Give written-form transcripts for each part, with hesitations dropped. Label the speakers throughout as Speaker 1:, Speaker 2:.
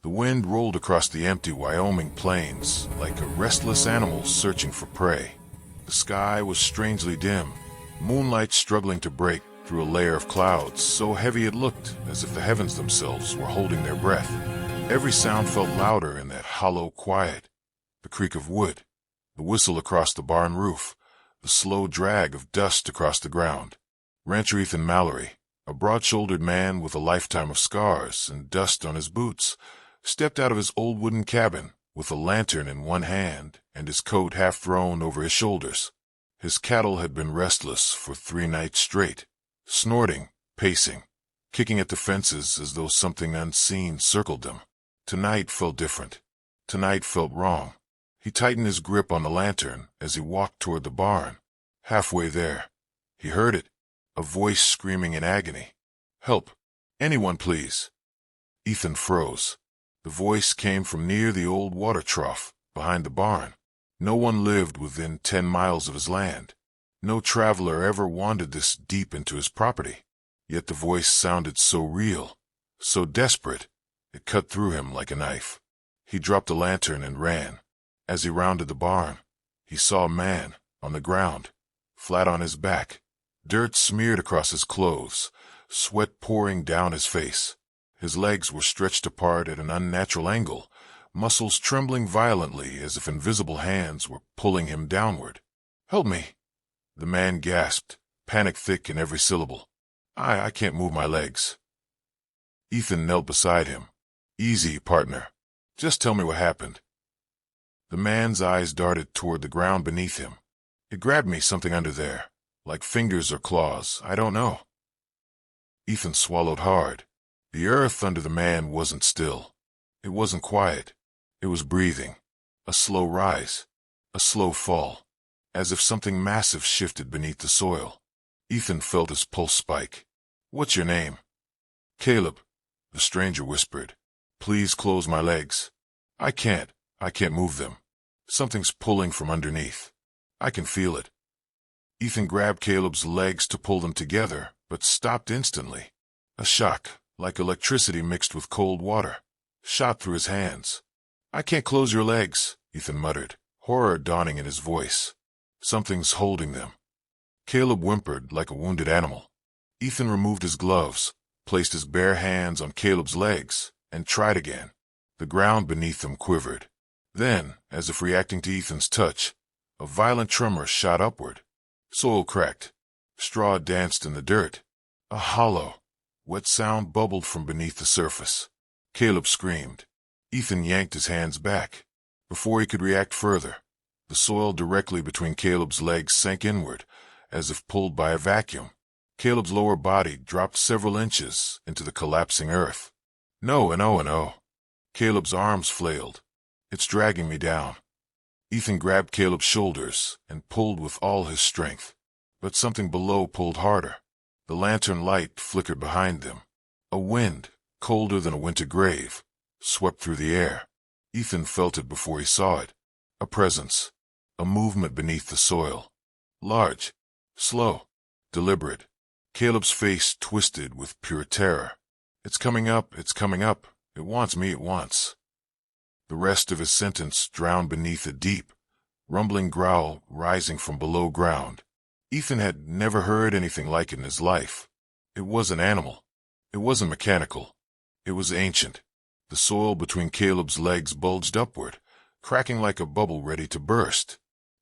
Speaker 1: The wind rolled across the empty Wyoming plains like a restless animal searching for prey. The sky was strangely dim, moonlight struggling to break through a layer of clouds so heavy it looked as if the heavens themselves were holding their breath. Every sound felt louder in that hollow quiet. The creak of wood, the whistle across the barn roof, the slow drag of dust across the ground. Rancher Ethan Mallory, a broad-shouldered man with a lifetime of scars and dust on his boots, stepped out of his old wooden cabin with a lantern in one hand and his coat half thrown over his shoulders. His cattle had been restless for 3 nights straight, snorting, pacing, kicking at the fences as though something unseen circled them. Tonight felt different. Tonight felt wrong. He tightened his grip on the lantern as he walked toward the barn. Halfway there, he heard it, a voice screaming in agony. "Help! Anyone, please!" Ethan froze. The voice came from near the old water trough behind the barn. No one lived within 10 miles of his land. No traveler ever wandered this deep into his property. Yet the voice sounded so real, so desperate, it cut through him like a knife. He dropped the lantern and ran. As he rounded the barn, he saw a man on the ground, flat on his back, dirt smeared across his clothes, sweat pouring down his face. His legs were stretched apart at an unnatural angle, muscles trembling violently as if invisible hands were pulling him downward. "Help me!" The man gasped, panic thick in every syllable. I can't move my legs." Ethan knelt beside him. "Easy, partner. Just tell me what happened." The man's eyes darted toward the ground beneath him. "It grabbed me something under there, like fingers or claws, I don't know." Ethan swallowed hard. The earth under the man wasn't still. It wasn't quiet. It was breathing. A slow rise. A slow fall. As if something massive shifted beneath the soil. Ethan felt his pulse spike. "What's your name?" "Caleb," the stranger whispered. "Please close my legs. I can't move them. Something's pulling from underneath. I can feel it." Ethan grabbed Caleb's legs to pull them together, but stopped instantly. A shock, like electricity mixed with cold water, shot through his hands. "I can't close your legs," Ethan muttered, horror dawning in his voice. "Something's holding them." Caleb whimpered like a wounded animal. Ethan removed his gloves, placed his bare hands on Caleb's legs, and tried again. The ground beneath them quivered. Then, as if reacting to Ethan's touch, a violent tremor shot upward. Soil cracked. Straw danced in the dirt. A hollow, wet sound bubbled from beneath the surface. Caleb screamed. Ethan yanked his hands back. Before he could react further, the soil directly between Caleb's legs sank inward, as if pulled by a vacuum. Caleb's lower body dropped several inches into the collapsing earth. No. Caleb's arms flailed. "It's dragging me down." Ethan grabbed Caleb's shoulders and pulled with all his strength. But something below pulled harder. The lantern light flickered behind them. A wind, colder than a winter grave, swept through the air. Ethan felt it before he saw it. A presence. A movement beneath the soil. Large. Slow. Deliberate. Caleb's face twisted with pure terror. It's coming up. It wants me, it wants." The rest of his sentence drowned beneath a deep, rumbling growl rising from below ground. Ethan had never heard anything like it in his life. It wasn't animal. It wasn't mechanical. It was ancient. The soil between Caleb's legs bulged upward, cracking like a bubble ready to burst.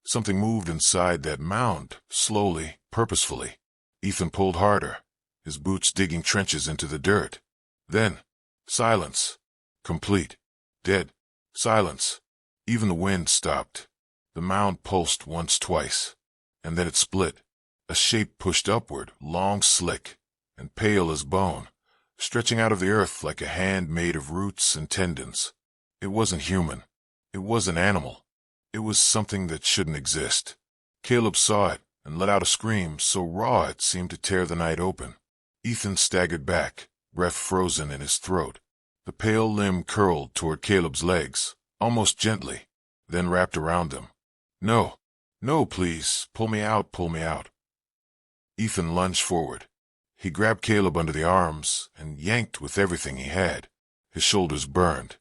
Speaker 1: Something moved inside that mound, slowly, purposefully. Ethan pulled harder, his boots digging trenches into the dirt. Then, silence. Complete. Dead. Silence. Even the wind stopped. The mound pulsed once, twice. And then it split. A shape pushed upward, long, slick, and pale as bone, stretching out of the earth like a hand made of roots and tendons. It wasn't human. It wasn't animal. It was something that shouldn't exist. Caleb saw it and let out a scream so raw it seemed to tear the night open. Ethan staggered back, breath frozen in his throat. The pale limb curled toward Caleb's legs, almost gently, then wrapped around him. No, please, pull me out. Ethan lunged forward. He grabbed Caleb under the arms and yanked with everything he had. His shoulders burned.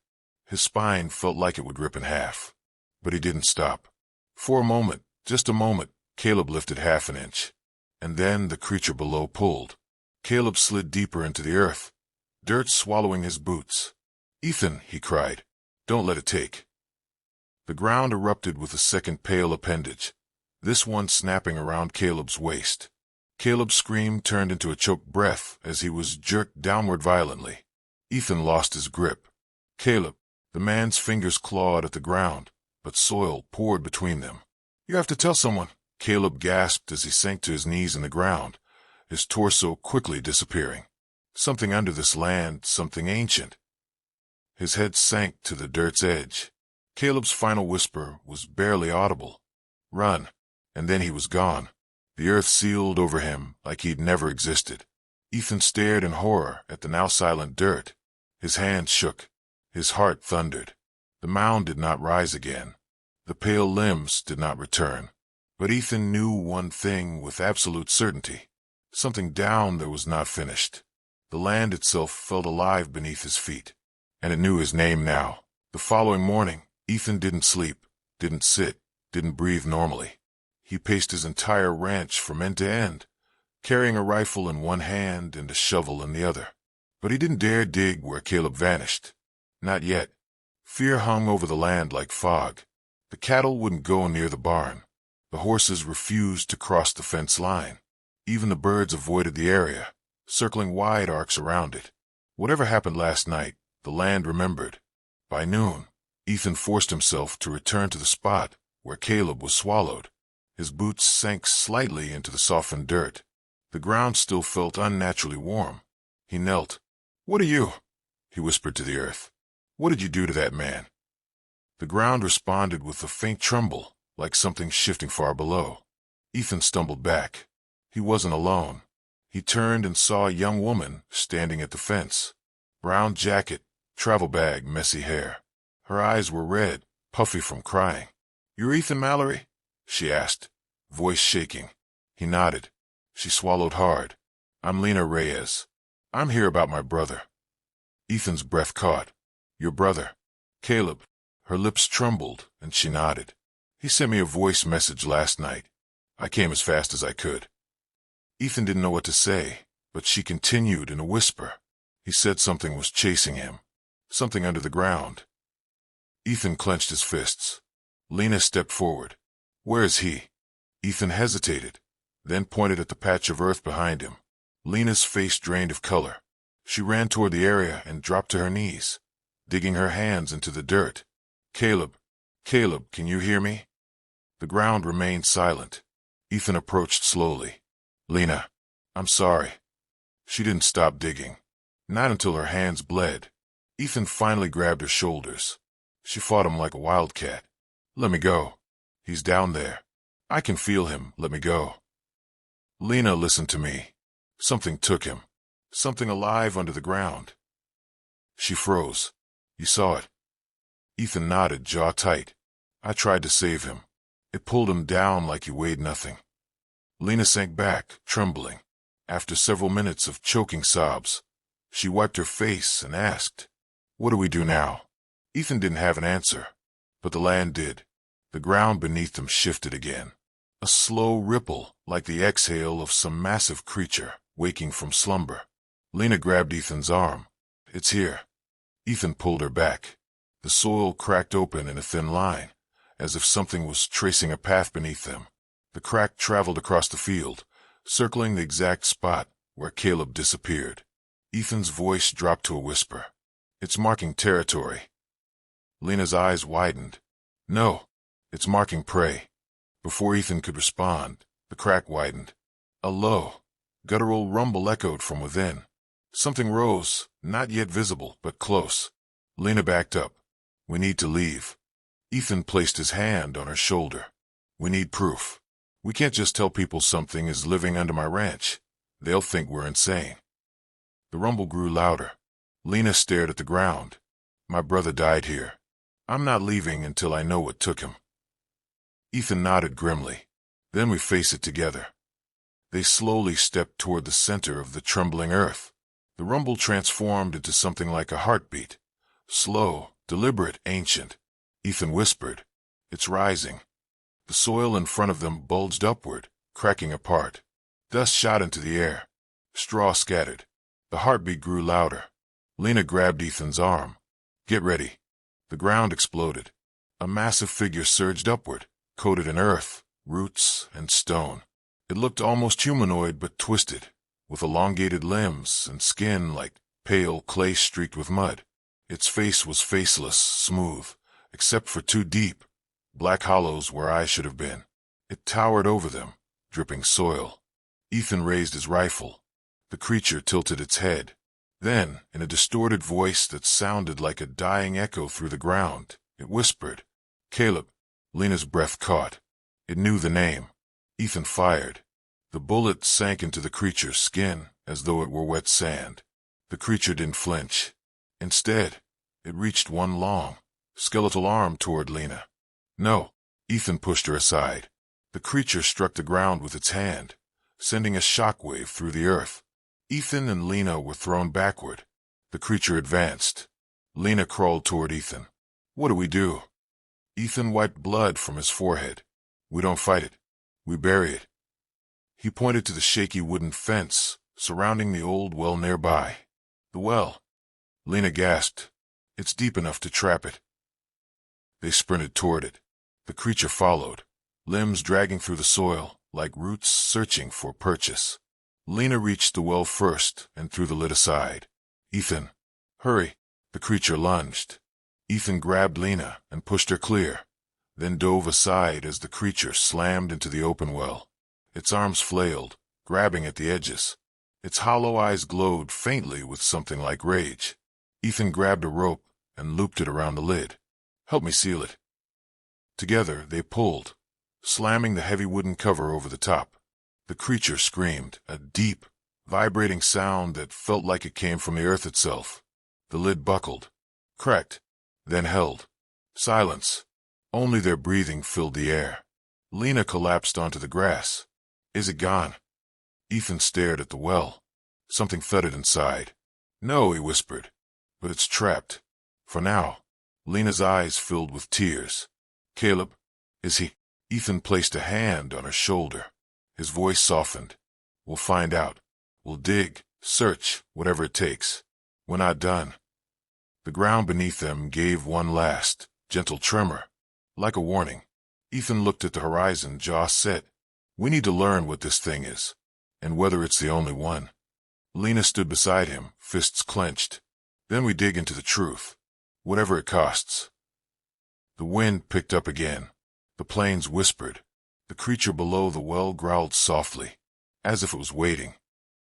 Speaker 1: His spine felt like it would rip in half. But he didn't stop. For a moment, just a moment, Caleb lifted half an inch. And then the creature below pulled. Caleb slid deeper into the earth, dirt swallowing his boots. "Ethan," he cried, "don't let it take." The ground erupted with a second pale appendage, this one snapping around Caleb's waist. Caleb's scream turned into a choked breath as he was jerked downward violently. Ethan lost his grip. "Caleb," the man's fingers clawed at the ground, but soil poured between them. "You have to tell someone," Caleb gasped as he sank to his knees in the ground, his torso quickly disappearing. Something under this land, something ancient. His head sank to the dirt's edge. Caleb's final whisper was barely audible. "Run," and then he was gone. The earth sealed over him like he'd never existed. Ethan stared in horror at the now silent dirt. His hands shook. His heart thundered. The mound did not rise again. The pale limbs did not return. But Ethan knew one thing with absolute certainty. Something down there was not finished. The land itself felt alive beneath his feet. And it knew his name now. The following morning, Ethan didn't sleep, didn't sit, didn't breathe normally. He paced his entire ranch from end to end, carrying a rifle in one hand and a shovel in the other. But he didn't dare dig where Caleb vanished. Not yet. Fear hung over the land like fog. The cattle wouldn't go near the barn. The horses refused to cross the fence line. Even the birds avoided the area, circling wide arcs around it. Whatever happened last night, the land remembered. By noon, Ethan forced himself to return to the spot where Caleb was swallowed. His boots sank slightly into the softened dirt. The ground still felt unnaturally warm. He knelt. "What are you?" he whispered to the earth. "What did you do to that man?" The ground responded with a faint tremble, like something shifting far below. Ethan stumbled back. He wasn't alone. He turned and saw a young woman standing at the fence. Brown jacket, travel bag, messy hair. Her eyes were red, puffy from crying. "You're Ethan Mallory?" she asked, voice shaking. He nodded. She swallowed hard. "I'm Lena Reyes. I'm here about my brother." Ethan's breath caught. "Your brother?" "Caleb." Her lips trembled, and she nodded. "He sent me a voice message last night. I came as fast as I could." Ethan didn't know what to say, but she continued in a whisper. He said something was chasing him. Something under the ground. Ethan clenched his fists. Lena stepped forward. "Where is he?" Ethan hesitated, then pointed at the patch of earth behind him. Lena's face drained of color. She ran toward the area and dropped to her knees, digging her hands into the dirt. "Caleb, Caleb, can you hear me?" The ground remained silent. Ethan approached slowly. "Lena, I'm sorry." She didn't stop digging. Not until her hands bled. Ethan finally grabbed her shoulders. She fought him like a wildcat. "Let me go. He's down there. I can feel him. Let me go." Lena listened to me. Something took him. Something alive under the ground. She froze. "You saw it?" Ethan nodded, jaw tight. "I tried to save him. It pulled him down like he weighed nothing." Lena sank back, trembling. After several minutes of choking sobs, she wiped her face and asked, "What do we do now?" Ethan didn't have an answer, but the land did. The ground beneath them shifted again. A slow ripple, like the exhale of some massive creature waking from slumber. Lena grabbed Ethan's arm. "It's here." Ethan pulled her back. The soil cracked open in a thin line, as if something was tracing a path beneath them. The crack traveled across the field, circling the exact spot where Caleb disappeared. Ethan's voice dropped to a whisper. "It's marking territory." Lena's eyes widened. "No, it's marking prey." Before Ethan could respond, the crack widened. A low, guttural rumble echoed from within. Something rose, not yet visible, but close. Lena backed up. "We need to leave." Ethan placed his hand on her shoulder. "We need proof. We can't just tell people something is living under my ranch. They'll think we're insane." The rumble grew louder. Lena stared at the ground. "My brother died here. I'm not leaving until I know what took him." Ethan nodded grimly. "Then we face it together." They slowly stepped toward the center of the trembling earth. The rumble transformed into something like a heartbeat. Slow, Deliberate, ancient. Ethan whispered. It's rising. The soil in front of them bulged upward, cracking apart. Dust shot into the air. Straw scattered. The heartbeat grew louder. Lena grabbed Ethan's arm. Get ready. The ground exploded. A massive figure surged upward, coated in earth, roots, and stone. It looked almost humanoid but twisted, with elongated limbs and skin like pale clay streaked with mud. Its face was faceless, smooth, except for two deep, black hollows where eyes should have been. It towered over them, dripping soil. Ethan raised his rifle. The creature tilted its head. Then, in a distorted voice that sounded like a dying echo through the ground, it whispered, "Caleb." Lena's breath caught. It knew the name. Ethan fired. The bullet sank into the creature's skin as though it were wet sand. The creature didn't flinch. Instead, it reached one long, skeletal arm toward Lena. No, Ethan pushed her aside. The creature struck the ground with its hand, sending a shockwave through the earth. Ethan and Lena were thrown backward. The creature advanced. Lena crawled toward Ethan. What do we do? Ethan wiped blood from his forehead. We don't fight it. We bury it. He pointed to the shaky wooden fence surrounding the old well nearby. The well. Lena gasped. It's deep enough to trap it. They sprinted toward it. The creature followed, limbs dragging through the soil like roots searching for purchase. Lena reached the well first and threw the lid aside. Ethan, hurry. The creature lunged. Ethan grabbed Lena and pushed her clear, then dove aside as the creature slammed into the open well. Its arms flailed, grabbing at the edges. Its hollow eyes glowed faintly with something like rage. Ethan grabbed a rope and looped it around the lid. Help me seal it. Together they pulled, slamming the heavy wooden cover over the top. The creature screamed, a deep, vibrating sound that felt like it came from the earth itself. The lid buckled, cracked, then held. Silence. Only their breathing filled the air. Lena collapsed onto the grass. Is it gone? Ethan stared at the well. Something thudded inside. No, he whispered. But it's trapped. For now. Lena's eyes filled with tears. Caleb, is he? Ethan placed a hand on her shoulder. His voice softened. We'll find out. We'll dig, search, whatever it takes. We're not done. The ground beneath them gave one last, gentle tremor. Like a warning. Ethan looked at the horizon, jaw set. We need to learn what this thing is, and whether it's the only one. Lena stood beside him, fists clenched. Then we dig into the truth, whatever it costs. The wind picked up again. The plains whispered. The creature below the well growled softly, as if it was waiting.